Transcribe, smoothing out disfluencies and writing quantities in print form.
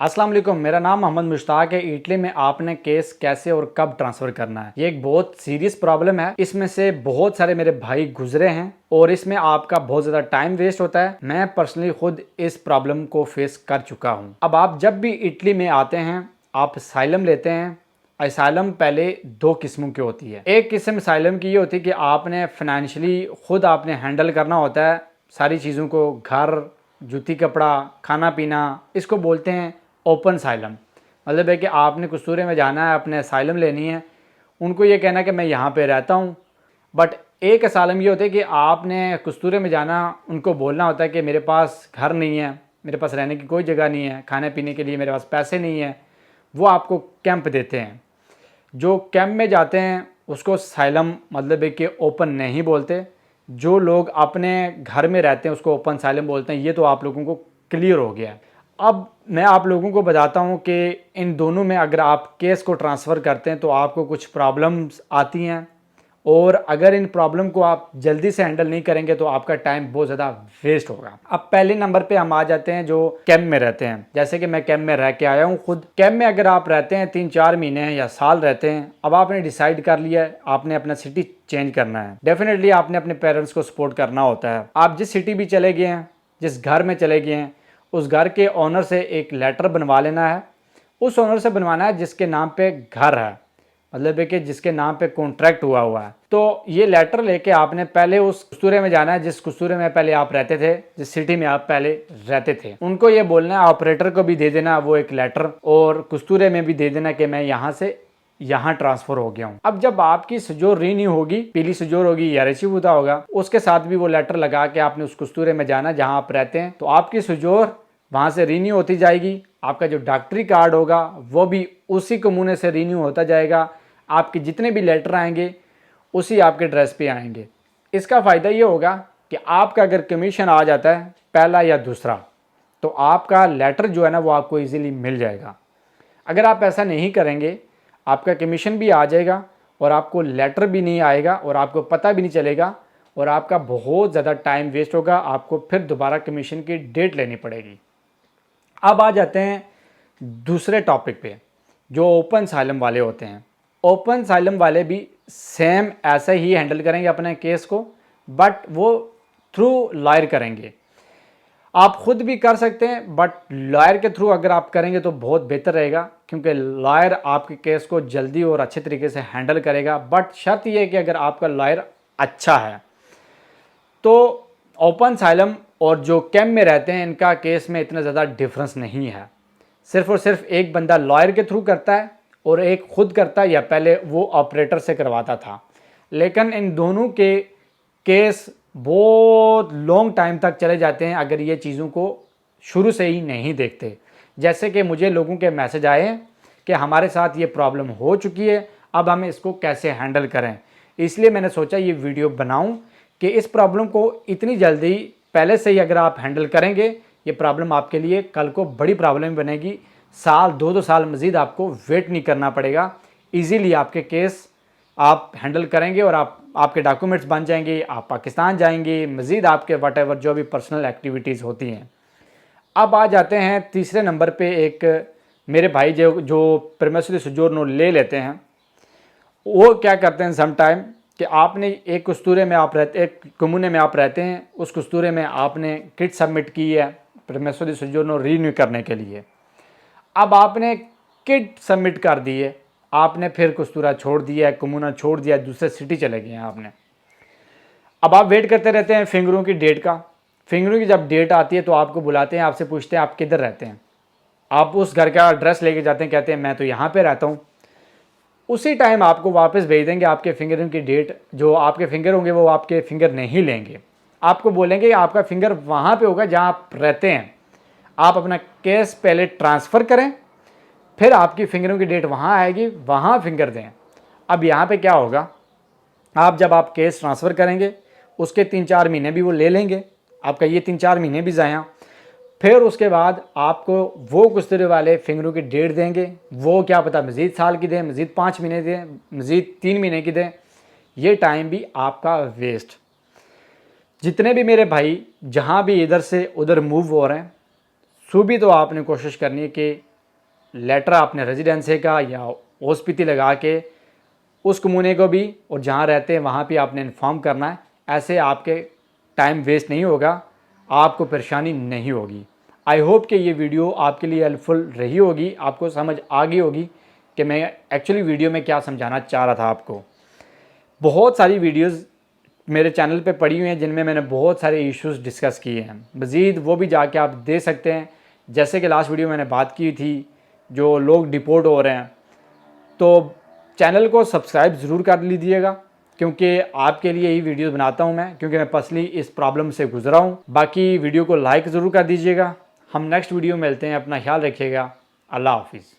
अस्सलाम वालेकुम, मेरा नाम मोहम्मद मुश्ताक है। इटली में आपने केस कैसे और कब ट्रांसफ़र करना है, ये एक बहुत सीरियस प्रॉब्लम है। इसमें से बहुत सारे मेरे भाई गुजरे हैं और इसमें आपका बहुत ज़्यादा टाइम वेस्ट होता है। मैं पर्सनली खुद इस प्रॉब्लम को फेस कर चुका हूँ। अब आप जब भी इटली में आते हैं, आप असाइलम लेते हैं। असाइलम पहले दो किस्मों की होती है। एक किस्म असाइलम की ये होती है कि आपने फाइनेंशियली खुद आपने हैंडल करना होता है सारी चीज़ों को, घर, जूती, कपड़ा, खाना पीना। इसको बोलते हैं ओपन साइलम। मतलब है कि आपने कसूरे में जाना है, अपने असाइलम लेनी है, उनको ये कहना है कि मैं यहाँ पे रहता हूँ। बट एक असाइलम ये होता है कि आपने कस्तूरे में जाना, उनको बोलना होता है कि मेरे पास घर नहीं है, मेरे पास रहने की कोई जगह नहीं है, खाने पीने के लिए मेरे पास पैसे नहीं है। वो आपको कैंप देते हैं। जो कैंप में जाते हैं उसको साइलम मतलब है कि ओपन नहीं बोलते। जो लोग अपने घर में रहते हैं उसको ओपन साइलम बोलते हैं। ये तो आप लोगों को क्लियर हो गया है। अब मैं आप लोगों को बताता हूँ कि इन दोनों में अगर आप केस को ट्रांसफ़र करते हैं तो आपको कुछ प्रॉब्लम्स आती हैं, और अगर इन प्रॉब्लम को आप जल्दी से हैंडल नहीं करेंगे तो आपका टाइम बहुत ज़्यादा वेस्ट होगा। अब पहले नंबर पे हम आ जाते हैं जो कैंप में रहते हैं। जैसे कि मैं कैंप में रह के आया हूँ खुद। कैंप में अगर आप रहते हैं 3-4 महीने या साल रहते हैं, अब आपने डिसाइड कर लिया है आपने अपना सिटी चेंज करना है। डेफिनेटली आपने अपने पेरेंट्स को सपोर्ट करना होता है। आप जिस सिटी भी चले गए हैं, जिस घर में चले गए हैं, उस घर के ओनर से एक लेटर बनवा लेना है। उस ओनर से बनवाना है जिसके नाम पे घर है, मतलब है कि जिसके नाम पे कॉन्ट्रैक्ट हुआ है। तो ये लेटर लेके आपने पहले उस कस्तूरे में जाना है जिस कस्तूरे में पहले आप रहते थे, जिस सिटी में आप पहले रहते थे। उनको ये बोलना है, ऑपरेटर को भी दे देना वो एक लेटर, और कस्तूरे में भी दे देना कि मैं यहाँ से यहाँ ट्रांसफर हो गया हूँ। अब जब आपकी सजोर रीन्यू होगी, पीली सजोर होगी या रिसीव होता होगा, उसके साथ भी वो लेटर लगा के आपने उस कस्तूरे में जाना जहाँ आप रहते हैं। तो आपकी सजोर वहाँ से रीन्यू होती जाएगी। आपका जो डॉक्टरी कार्ड होगा वो भी उसी कमूने से रीन्यू होता जाएगा। आपके जितने भी लेटर आएंगे उसी आपके ड्रेस पे आएंगे। इसका फ़ायदा ये होगा कि आपका अगर कमीशन आ जाता है पहला या दूसरा, तो आपका लेटर जो है ना वो आपको इजीली मिल जाएगा। अगर आप ऐसा नहीं करेंगे, आपका कमीशन भी आ जाएगा और आपको लेटर भी नहीं आएगा और आपको पता भी नहीं चलेगा, और आपका बहुत ज़्यादा टाइम वेस्ट होगा। आपको फिर दोबारा कमीशन की डेट लेनी पड़ेगी। अब आ जाते हैं दूसरे टॉपिक पे, जो ओपन साइलम वाले होते हैं। ओपन साइलम वाले भी सेम ऐसे ही हैंडल करेंगे अपने केस को, बट वो थ्रू लॉयर करेंगे। आप खुद भी कर सकते हैं, बट लॉयर के थ्रू अगर आप करेंगे तो बहुत बेहतर रहेगा, क्योंकि लॉयर आपके केस को जल्दी और अच्छे तरीके से हैंडल करेगा। बट शर्त यह है कि अगर आपका लॉयर अच्छा है। तो ओपन साइलम और जो कैंप में रहते हैं इनका केस में इतना ज़्यादा डिफरेंस नहीं है। सिर्फ और सिर्फ एक बंदा लॉयर के थ्रू करता है और एक खुद करता है, या पहले वो ऑपरेटर से करवाता था। लेकिन इन दोनों के केस बहुत लॉन्ग टाइम तक चले जाते हैं अगर ये चीज़ों को शुरू से ही नहीं देखते। जैसे कि मुझे लोगों के मैसेज आए हैं कि हमारे साथ ये प्रॉब्लम हो चुकी है, अब हम इसको कैसे हैंडल करें। इसलिए मैंने सोचा ये वीडियो बनाऊं कि इस प्रॉब्लम को इतनी जल्दी पहले से ही अगर आप हैंडल करेंगे, ये प्रॉब्लम आपके लिए कल को बड़ी प्रॉब्लम बनेगी। साल 2-2 साल मज़ीद आपको वेट नहीं करना पड़ेगा। इजीली आपके केस आप हैंडल करेंगे और आपके डॉक्यूमेंट्स बन जाएंगे, आप पाकिस्तान जाएंगे, मज़ीद आपके वट जो भी पर्सनल एक्टिविटीज़ होती हैं। अब आ जाते हैं तीसरे नंबर पे, एक मेरे भाई जो परमेसरी सुजोरनो ले लेते हैं। वो क्या करते हैं सम टाइम कि आपने एक कस्तूरे में आप रहते, एक कम्यूने में आप रहते हैं, उस कस्तूरे में आपने किट सबमिट की है परमेसरी सुजोरनो रीन्यू करने के लिए। अब आपने किट सबमिट कर दी है, आपने फिर कस्तूरा छोड़ दिया है, कम्यूना छोड़ दिया है, दूसरे सिटी चले गए हैं आपने। अब आप वेट करते रहते हैं फिंगरों की डेट का। फिंगरों की जब डेट आती है तो आपको बुलाते हैं, आपसे पूछते हैं आप किधर रहते हैं। आप उस घर का एड्रेस लेके जाते हैं, कहते हैं मैं तो यहाँ पे रहता हूँ। उसी टाइम आपको वापस भेज देंगे आपके फिंगरिंग की डेट। जो आपके फिंगर होंगे वो आपके फिंगर नहीं लेंगे, आपको बोलेंगे आपका फिंगर वहाँ पे होगा जहाँ आप रहते हैं। आप अपना केस पहले ट्रांसफ़र करें, फिर आपकी फिंगरों की डेट वहाँ आएगी, वहाँ फिंगर दें। अब यहाँ पे क्या होगा, आप जब आप केस ट्रांसफ़र करेंगे उसके 3-4 महीने भी वो ले लेंगे, आपका ये 3-4 महीने भी ज़ाया। फिर उसके बाद आपको वो कस्तूरे वाले फिंगरों की डेट देंगे। वो क्या पता मज़ीद साल की दें, मज़ीद 5 महीने दें, मज़ीद 3 महीने की दें। ये टाइम भी आपका वेस्ट। जितने भी मेरे भाई जहाँ भी इधर से उधर मूव हो रहे हैं, सुबह तो आपने कोशिश करनी है कि लेटर अपने रेजिडेंसी का या ओस्पीटी लगा के उस कमूने को भी और जहाँ रहते हैं वहाँ पे आपने इन्फॉर्म करना है। ऐसे आपके टाइम वेस्ट नहीं होगा, आपको परेशानी नहीं होगी। आई होप कि ये वीडियो आपके लिए हेल्पफुल रही होगी, आपको समझ आ गई होगी कि मैं एक्चुअली वीडियो में क्या समझाना चाह रहा था आपको। बहुत सारी वीडियोस मेरे चैनल पे पड़ी हुई हैं जिनमें मैंने बहुत सारे इश्यूज डिस्कस किए हैं। मज़ीद वो भी जाके आप दे सकते हैं। जैसे कि लास्ट वीडियो मैंने बात की थी, जो लोग डिपोर्ट हो रहे हैं, तो चैनल को सब्सक्राइब ज़रूर कर लीजिएगा, क्योंकि आपके लिए ही वीडियोस बनाता हूं मैं, क्योंकि मैं पर्सनली इस प्रॉब्लम से गुजरा हूं। बाकी वीडियो को लाइक ज़रूर कर दीजिएगा। हम नेक्स्ट वीडियो में मिलते हैं। अपना ख्याल रखिएगा। अल्लाह हाफिज़।